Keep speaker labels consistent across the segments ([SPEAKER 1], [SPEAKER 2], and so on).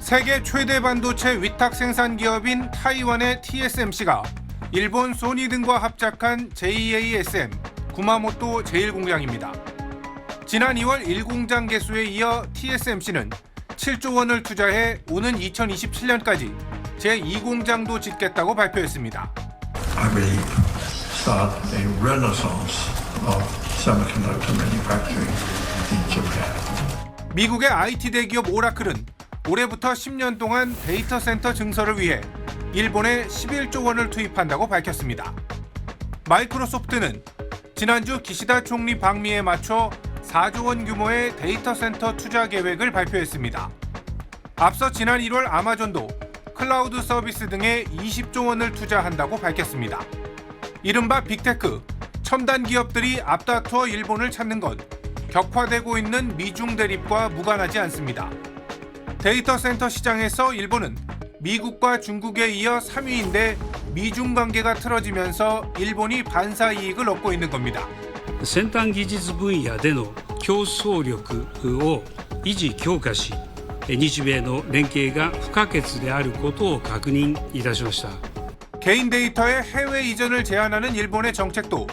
[SPEAKER 1] 세계 최대 반도체 위탁 생산 기업인 타이완의 TSMC가 일본 소니 등과 합작한 JASM 구마모토 제1공장입니다. 지난 2월 1공장 개소에 이어 TSMC는 7조 원을 투자해 오는 2027년까지 제2공장도 짓겠다고 발표했습니다.
[SPEAKER 2] I believe start a renaissance of semiconductor manufacturing in Japan.
[SPEAKER 1] 미국의 IT 대기업 오라클은 올해부터 10년 동안 데이터 센터 증설을 위해 일본에 11조 원을 투입한다고 밝혔습니다. 마이크로소프트는 지난주 기시다 총리 방미에 맞춰 4조 원 규모의 데이터 센터 투자 계획을 발표했습니다. 앞서 지난 1월 아마존도 클라우드 서비스 등에 20조 원을 투자한다고 밝혔습니다. 이른바 빅테크, 첨단 기업들이 앞다투어 일본을 찾는 건 격화되고 있는 미중 대립과 무관하지 않습니다. 데이터 센터 시장에서 일본은 미국과 중국에 이어 3위인데 미중 관계가 틀어지면서 일본이 반사 이익을 얻고 있는 겁니다.
[SPEAKER 3] 先端技術分野での競争力を維持強化し、日米の連携が不可欠であることを確認いたしました。
[SPEAKER 1] 개인 데이터의 해외 이전을 제한하는 일본의 정책도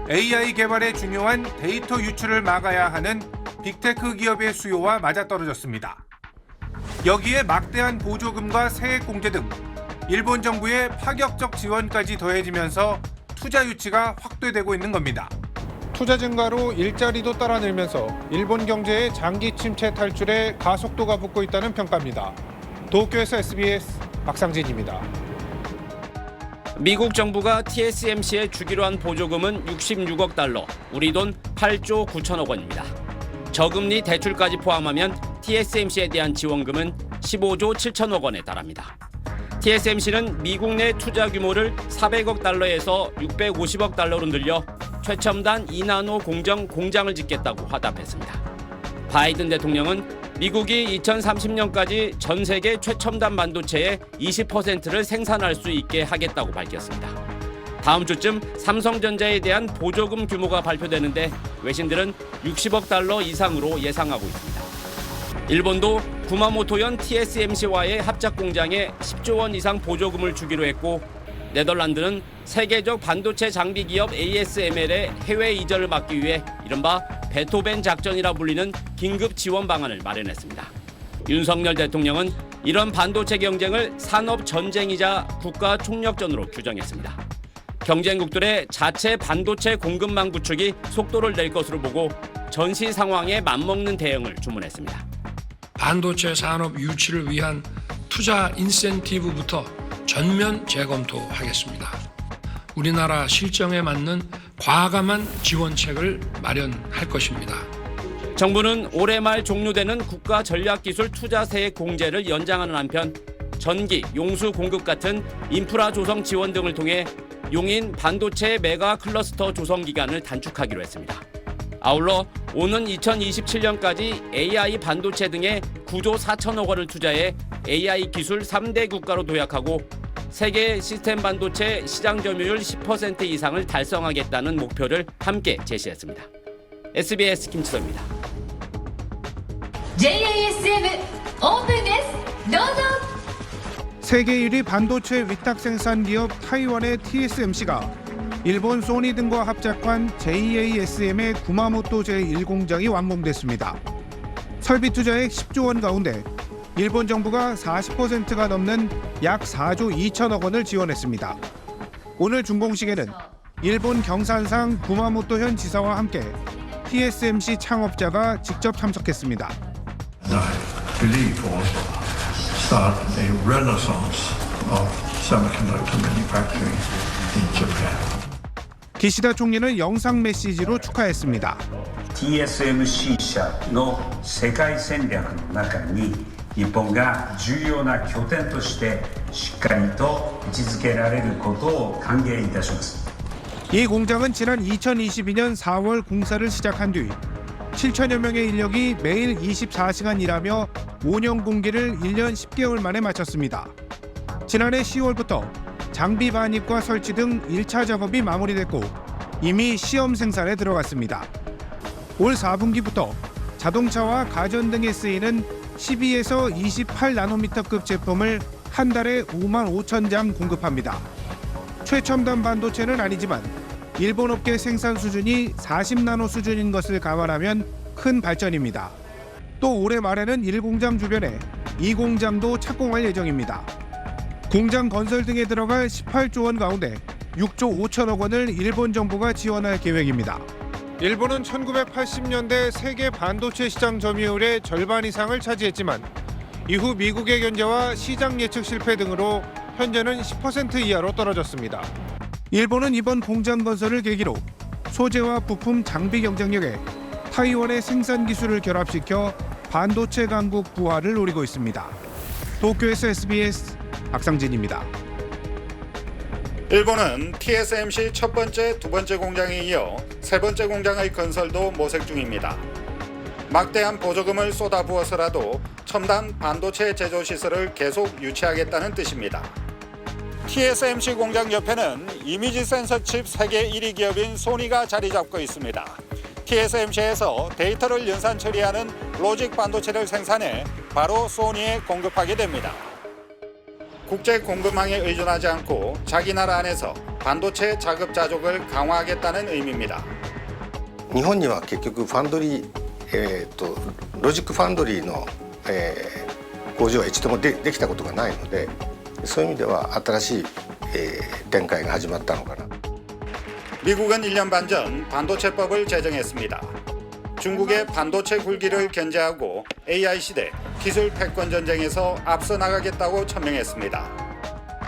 [SPEAKER 1] AI 개발에 중요한 데이터 유출을 막아야 하는 빅테크 기업의 수요와 맞아떨어졌습니다. 여기에 막대한 보조금과 세액 공제 등 일본 정부의 파격적 지원까지 더해지면서 투자 유치가 확대되고 있는 겁니다. 투자 증가로 일자리도 따라 늘면서 일본 경제의 장기 침체 탈출에 가속도가 붙고 있다는 평가입니다. 도쿄에서 SBS 박상진입니다.
[SPEAKER 4] 미국 정부가 TSMC에 주기로 한 보조금은 66억 달러, 우리 돈 8조 9천억 원입니다. 저금리 대출까지 포함하면 TSMC에 대한 지원금은 15조 7천억 원에 달합니다. TSMC는 미국 내 투자 규모를 400억 달러에서 650억 달러로 늘려 최첨단 2나노 공장을 짓겠다고 화답했습니다. 바이든 대통령은 미국이 2030년까지 전 세계 최첨단 반도체의 20%를 생산할 수 있게 하겠다고 밝혔습니다. 다음 주쯤 삼성전자에 대한 보조금 규모가 발표되는데 외신들은 60억 달러 이상으로 예상하고 있습니다. 일본도 구마모토현 TSMC와의 합작 공장에 10조 원 이상 보조금을 주기로 했고, 네덜란드는 세계적 반도체 장비 기업 ASML의 해외 이전을 막기 위해 이른바 베토벤 작전이라 불리는 긴급 지원 방안을 마련했습니다. 윤석열 대통령은 이런 반도체 경쟁을 산업 전쟁이자 국가 총력전으로 규정했습니다. 경쟁국들의 자체 반도체 공급망 구축이 속도를 낼 것으로 보고 전시 상황에 맞먹는 대응을 주문했습니다.
[SPEAKER 5] 반도체 산업 유치를 위한 투자 인센티브부터 전면 재검토하겠습니다. 우리나라 실정에 맞는 과감한 지원책을 마련할 것입니다.
[SPEAKER 4] 정부는 올해 말 종료되는 국가 전략기술 투자세액 공제를 연장하는 한편 전기, 용수 공급 같은 인프라 조성 지원 등을 통해 용인 반도체 메가 클러스터 조성 기간을 단축하기로 했습니다. 아울러 오는 2027년까지 AI 반도체 등에 9조 4천억 원을 투자해 AI 기술 3대 국가로 도약하고 세계 시스템 반도체 시장 점유율 10% 이상을 달성하겠다는 목표를 함께 제시했습니다. SBS 김치서입니다.
[SPEAKER 6] JASM 오픈です。どうぞ。
[SPEAKER 1] 세계 1위 반도체 위탁 생산 기업 타이완의 TSMC가 일본 소니 등과 합작한 JASM의 구마모토 제1공장이 완공됐습니다. 설비 투자액 10조 원 가운데 일본 정부가 40%가 넘는 약 4조 2천억 원을 지원했습니다. 오늘 준공식에는 일본 경산상 구마모토현 지사와 함께 TSMC 창업자가 직접 참석했습니다.
[SPEAKER 2] I believe also start a renaissance of semiconductor manufacturing in Japan.
[SPEAKER 1] 기시다 총리는 영상 메시지로 축하했습니다.
[SPEAKER 7] TSMC 社の世界戦略の中に日本が重要な拠点としてしっかりと位置づけられることを歓迎いたします。
[SPEAKER 1] 이 공장은 지난 2022년 4월 공사를 시작한 뒤 7천여 명의 인력이 매일 24시간 일하며 5년 공기를 1년 10개월 만에 마쳤습니다. 지난해 10월부터 장비 반입과 설치 등 1차 작업이 마무리됐고 이미 시험 생산에 들어갔습니다. 올 4분기부터 자동차와 가전 등에 쓰이는 12에서 28나노미터급 제품을 한 달에 5만 5천 장 공급합니다. 최첨단 반도체는 아니지만 일본 업계 생산 수준이 40나노 수준인 것을 감안하면 큰 발전입니다. 또 올해 말에는 1공장 주변에 2공장도 착공할 예정입니다. 공장 건설 등에 들어갈 18조 원 가운데 6조 5천억 원을 일본 정부가 지원할 계획입니다. 일본은 1980년대 세계 반도체 시장 점유율의 절반 이상을 차지했지만 이후 미국의 견제와 시장 예측 실패 등으로 현재는 10% 이하로 떨어졌습니다. 일본은 이번 공장 건설을 계기로 소재와 부품 장비 경쟁력에 타이완의 생산 기술을 결합시켜 반도체 강국 부활을 노리고 있습니다. 도쿄에서 SBS 박상진입니다.
[SPEAKER 8] 일본은 TSMC 첫 번째, 두 번째 공장에 이어 세 번째 공장의 건설도 모색 중입니다. 막대한 보조금을 쏟아부어서라도 첨단 반도체 제조 시설을 계속 유치하겠다는 뜻입니다. TSMC 공장 옆에는 이미지 센서 칩 세계 1위 기업인 소니가 자리 잡고 있습니다. TSMC에서 데이터를 연산 처리하는 로직 반도체를 생산해 바로 소니에 공급하게 됩니다. 국제 공급망에 의존하지 않고 자기 나라 안에서 반도체 자급자족을 강화하겠다는 의미입니다.
[SPEAKER 9] 日本には結局ファンドリー、ロジックファンドリーの、工場は一度もできたことがないので、そういう意味では新しい、展開が始まったのかな。
[SPEAKER 8] 미국은 1년 반 전 반도체법을 제정했습니다. 중국의 반도체 굴기를 견제하고 AI 시대 기술 패권 전쟁에서 앞서 나가겠다고 천명했습니다.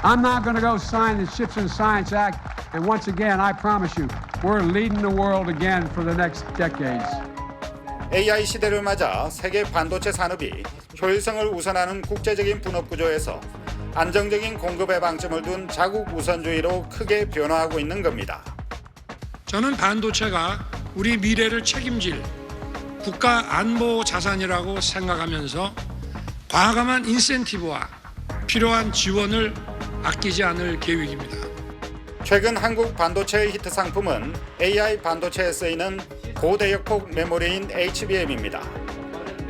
[SPEAKER 10] I'm not going to go sign the Chips and Science Act, and once again, I promise you, we're leading the world again for the next decades.
[SPEAKER 8] AI 시대를 맞아 세계 반도체 산업이 효율성을 우선하는 국제적인 분업 구조에서 안정적인 공급에 방점을 둔 자국 우선주의로 크게 변화하고 있는 겁니다.
[SPEAKER 5] 저는 반도체가 우리 미래를 책임질 국가 안보 자산이라고 생각하면서 과감한 인센티브와 필요한 지원을 아끼지 않을 계획입니다.
[SPEAKER 8] 최근 한국 반도체의 히트 상품은 AI 반도체에 쓰이는 고대역폭 메모리인 HBM입니다.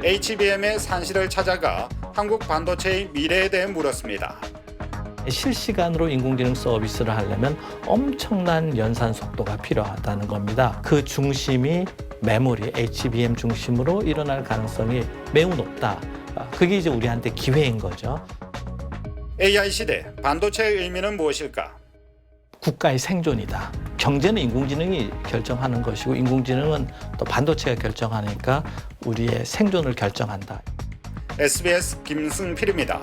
[SPEAKER 8] HBM의 산실을 찾아가 한국 반도체의 미래에 대해 물었습니다.
[SPEAKER 11] 실시간으로 인공지능 서비스를 하려면 엄청난 연산 속도가 필요하다는 겁니다. 그 중심이 메모리, HBM 중심으로 일어날 가능성이 매우 높다. 그게 이제 우리한테 기회인 거죠.
[SPEAKER 8] AI 시대 반도체의 의미는 무엇일까?
[SPEAKER 11] 국가의 생존이다. 경제는 인공지능이 결정하는 것이고 인공지능은 또 반도체가 결정하니까 우리의 생존을 결정한다.
[SPEAKER 8] SBS 김승필입니다.